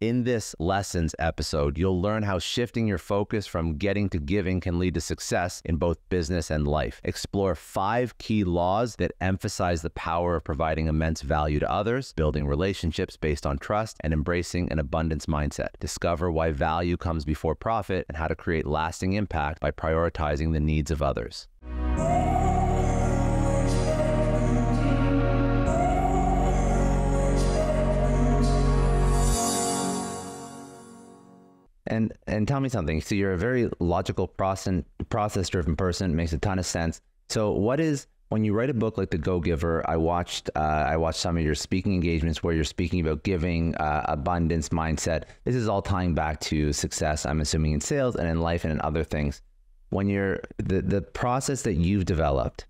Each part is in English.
In this lessons episode, you'll learn how shifting your focus from getting to giving can lead to success in both business and life. Explore 5 key laws that emphasize the power of providing immense value to others, building relationships based on trust, and embracing an abundance mindset. Discover why value comes before profit and how to create lasting impact by prioritizing the needs of others. And tell me something. So you're a very logical, process-driven person. It makes a ton of sense. So when you write a book like The Go-Giver, I watched some of your speaking engagements where you're speaking about giving, abundance mindset. This is all tying back to success, I'm assuming, in sales and in life and in other things. When you're the process that you've developed,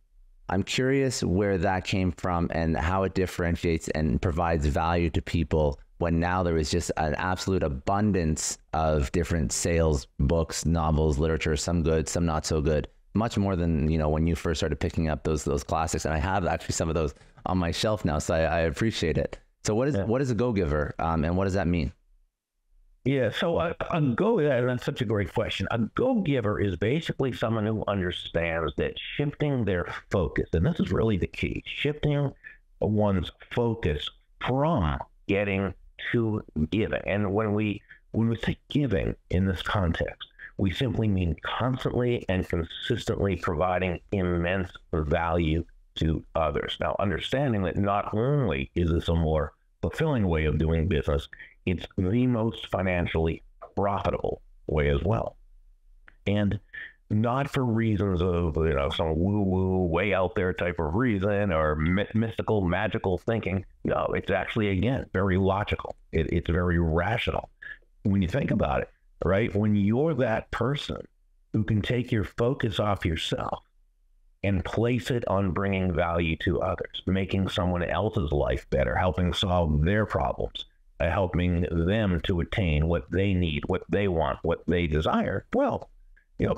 I'm curious where that came from and how it differentiates and provides value to people when now there is just an absolute abundance of different sales books, novels, literature, some good, some not so good, much more than, when you first started picking up those classics. And I have actually some of those on my shelf now, so I appreciate it. So what is a go-giver, and what does that mean? Yeah, so that's such a great question. A go-giver is basically someone who understands that shifting their focus, and this is really the key, shifting one's focus from getting to giving. And when we say giving in this context, we simply mean constantly and consistently providing immense value to others. Now, understanding that not only is this a more fulfilling way of doing business, it's the most financially profitable way as well. And not for reasons of, some woo-woo, way out there type of reason or mystical, magical thinking. No, it's actually, again, very logical. It's very rational. When you think about it, right? When you're that person who can take your focus off yourself and place it on bringing value to others, making someone else's life better, helping solve their problems, helping them to attain what they need, what they want, what they desire, well,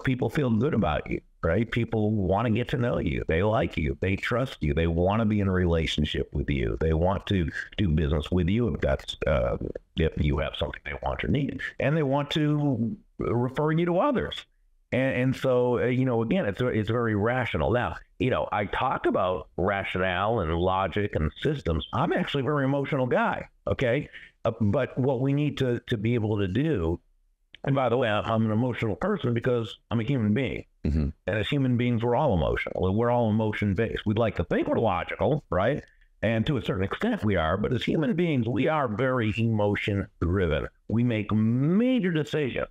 people feel good about you, right? People want to get to know you. They like you. They trust you. They want to be in a relationship with you. They want to do business with you if you have something they want or need. And they want to refer you to others. And so, again, it's very rational. Now, I talk about rationale and logic and systems. I'm actually a very emotional guy, okay? But what we need to be able to do, and by the way, I'm an emotional person because I'm a human being. Mm-hmm. And as human beings, we're all emotional. We're all emotion-based. We'd like to think we're logical, right? And to a certain extent we are. But as human beings, we are very emotion-driven. We make major decisions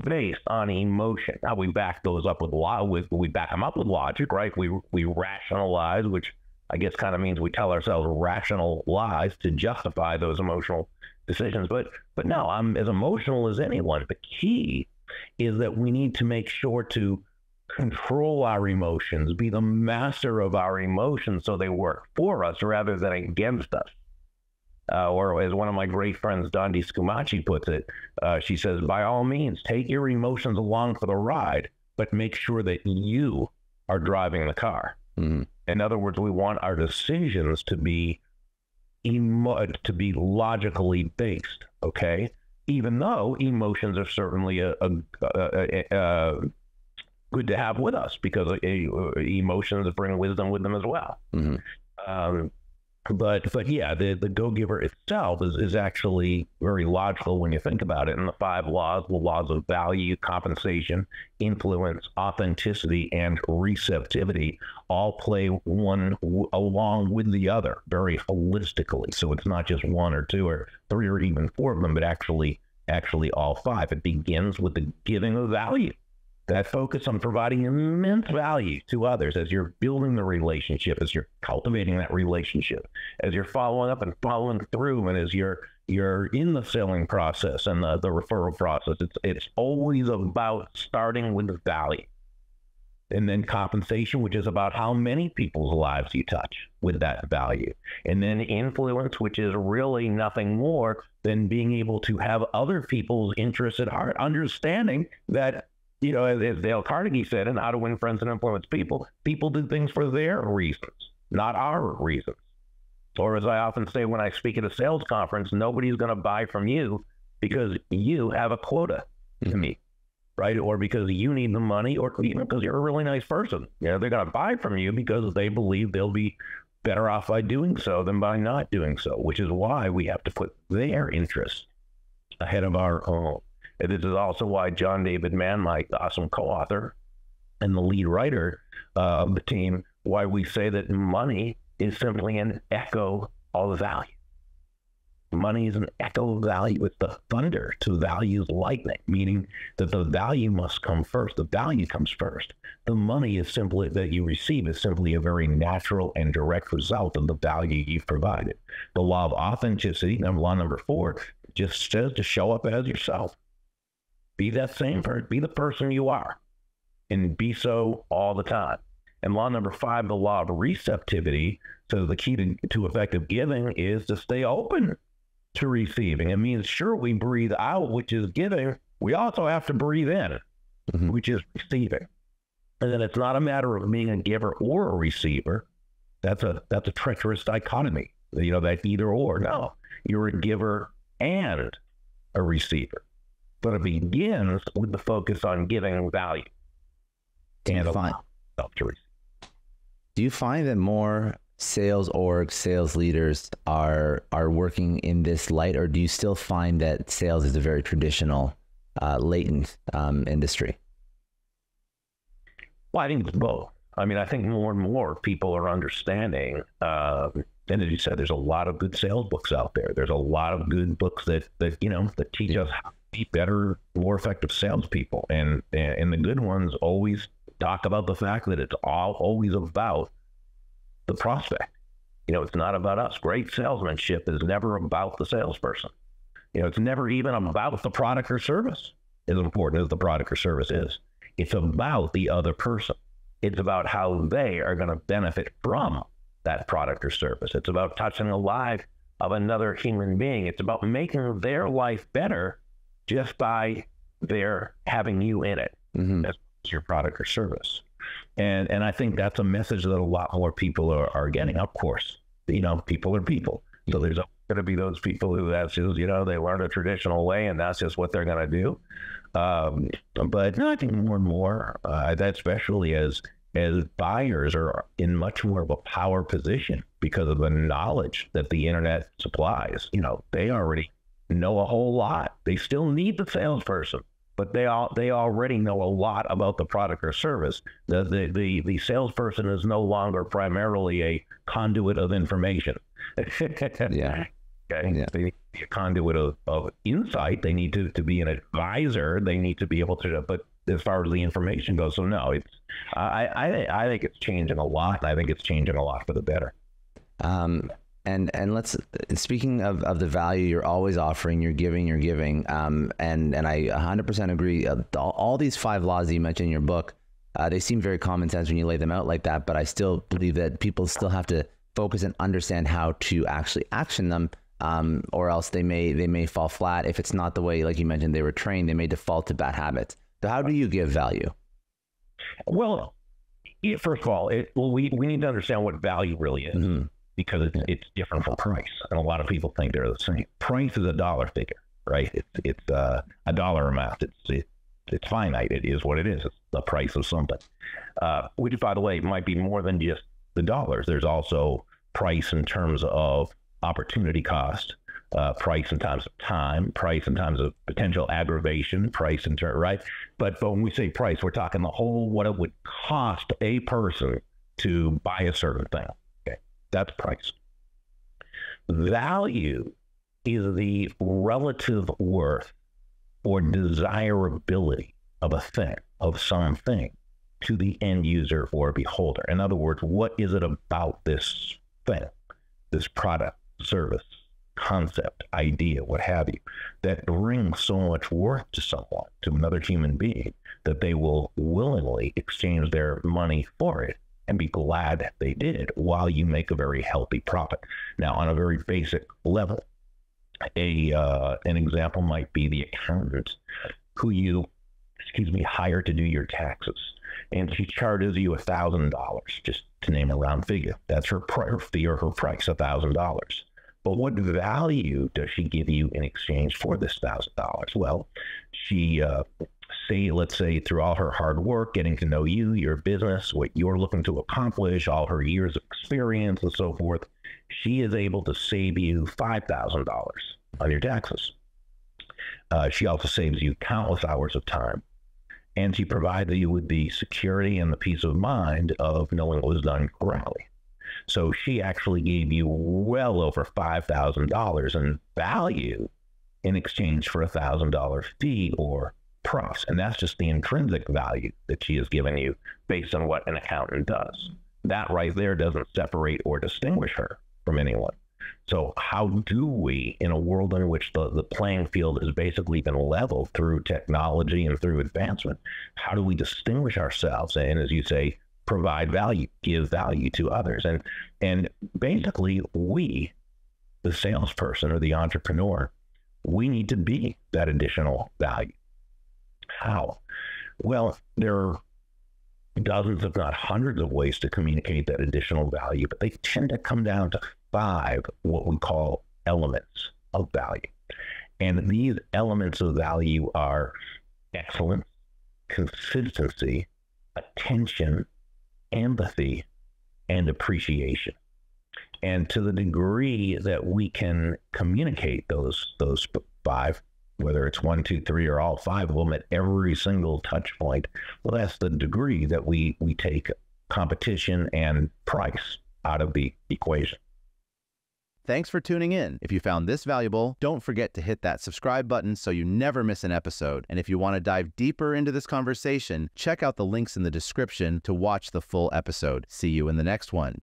based on emotion. Now, we back those up we back them up with logic, right? We rationalize, which I guess kind of means we tell ourselves rational lies to justify those emotional decisions. But no, I'm as emotional as anyone. The key is that we need to make sure to control our emotions, be the master of our emotions so they work for us rather than against us. Or as one of my great friends, Dondi Scumaci, puts it, she says, by all means, take your emotions along for the ride, but make sure that you are driving the car. Mm-hmm. In other words, we want our decisions to be logically based, okay? Even though emotions are certainly good to have with us because emotions bring wisdom with them as well. Mm-hmm. But yeah, the go-giver itself is actually very logical when you think about it. And the 5 laws, the laws of value, compensation, influence, authenticity, and receptivity all play one along with the other very holistically. So it's not just 1 or 2 or 3 or even 4 of them, but actually all 5. It begins with the giving of value. That focus on providing immense value to others as you're building the relationship, as you're cultivating that relationship, as you're following up and following through, and as you're in the selling process and the referral process. It's always about starting with the value. And then compensation, which is about how many people's lives you touch with that value. And then influence, which is really nothing more than being able to have other people's interests at heart, understanding that, as Dale Carnegie said, in How to Win Friends and Influence People, people do things for their reasons, not our reasons. Or as I often say when I speak at a sales conference, nobody's going to buy from you because you have a quota to meet, right? Or because you need the money, or even because you're a really nice person. You know, they're going to buy from you because they believe they'll be better off by doing so than by not doing so, which is why we have to put their interests ahead of our own. And this is also why John David Mann, my awesome co-author and the lead writer of the team, why we say that money is simply an echo of value. Money is an echo of value. It's the thunder to value's lightning, meaning that the value must come first. The value comes first. The money is simply that you receive is simply a very natural and direct result of the value you've provided. The law of authenticity, law number 4, just says to show up as yourself. Be that same person, be the person you are, and be so all the time. And law number 5, the law of receptivity, so the key to effective giving is to stay open to receiving. It means, sure, we breathe out, which is giving. We also have to breathe in, which is receiving. And then it's not a matter of being a giver or a receiver. That's a treacherous dichotomy, you know, that either or. No, you're a giver and a receiver. But it begins with the focus on giving value. Do you find that more sales orgs, sales leaders are working in this light, or do you still find that sales is a very traditional, latent industry? Well, I think it's both. I mean, I think more and more people are understanding. And as you said, there's a lot of good sales books out there. There's a lot of good books that teach us how to be better, more effective salespeople. And the good ones always talk about the fact that it's always about the prospect. You know, it's not about us. Great salesmanship is never about the salesperson. You know, it's never even about the product or service, as important as the product or service is. It's about the other person. It's about how they are going to benefit from that product or service. It's about touching the life of another human being. It's about making their life better just by their having you in it as your product or service. And I think that's a message that a lot more people are getting. Of course, you know, people are people. So there's going to be those people who that's just, you know, they learn a traditional way and that's just what they're going to do. But no, I think more and more, that especially as buyers are in much more of a power position because of the knowledge that the internet supplies. You know, they already know a whole lot. They still need the salesperson, but they already know a lot about the product or service. The salesperson is no longer primarily a conduit of information. Yeah. Okay. Yeah. They need to be a conduit of insight. They need to be an advisor. They need to be able to, but as far as the information goes, so no, I think it's changing a lot. I think it's changing a lot for the better. And let's, speaking of the value you're always offering, you're giving, and I 100% agree. All these 5 laws that you mentioned in your book, they seem very common sense when you lay them out like that, but I still believe that people still have to focus and understand how to actually action them, or else they may fall flat. If it's not the way, like you mentioned, they were trained, they may default to bad habits. So how do you give value? Well, first of all, we need to understand what value really is. Because it's different from price. And a lot of people think they're the same. Price is a dollar figure, right? It's a dollar amount. It's finite. It is what it is. It's the price of something, which, by the way, might be more than just the dollars. There's also price in terms of opportunity cost, price in terms of time, price in terms of potential aggravation, price in terms, right? But when we say price, we're talking the whole, what it would cost a person to buy a certain thing. That's price. Value is the relative worth or desirability of a thing, of something, to the end user or beholder. In other words, what is it about this thing, this product, service, concept, idea, what have you, that brings so much worth to someone, to another human being, that they will willingly exchange their money for it and be glad they did, while you make a very healthy profit. Now, on a very basic level, an example might be the accountant who you, hire to do your taxes, and she charges you $1,000, just to name a round figure. That's her fee or her price, $1,000. But what value does she give you in exchange for this $1,000? Well, she, let's say through all her hard work, getting to know you, your business, what you're looking to accomplish, all her years of experience and so forth, she is able to save you $5,000 on your taxes. She also saves you countless hours of time. And she provides you with the security and the peace of mind of knowing it was done correctly. So she actually gave you well over $5,000 in value in exchange for a $1,000 fee or price. And that's just the intrinsic value that she has given you based on what an accountant does. That right there doesn't separate or distinguish her from anyone. So how do we, in a world in which the playing field has basically been leveled through technology and through advancement, how do we distinguish ourselves and, as you say, provide value, give value to others? And basically, we, the salesperson or the entrepreneur, we need to be that additional value. How? Well, there are dozens, if not hundreds of ways to communicate that additional value, but they tend to come down to 5 what we call elements of value. And these elements of value are excellence, consistency, attention, empathy, and appreciation. And to the degree that we can communicate those 5, whether it's 1, 2, 3, or all 5 of them at every single touch point, well, that's the degree that we take competition and price out of the equation. Thanks for tuning in. If you found this valuable, don't forget to hit that subscribe button so you never miss an episode. And if you want to dive deeper into this conversation, check out the links in the description to watch the full episode. See you in the next one.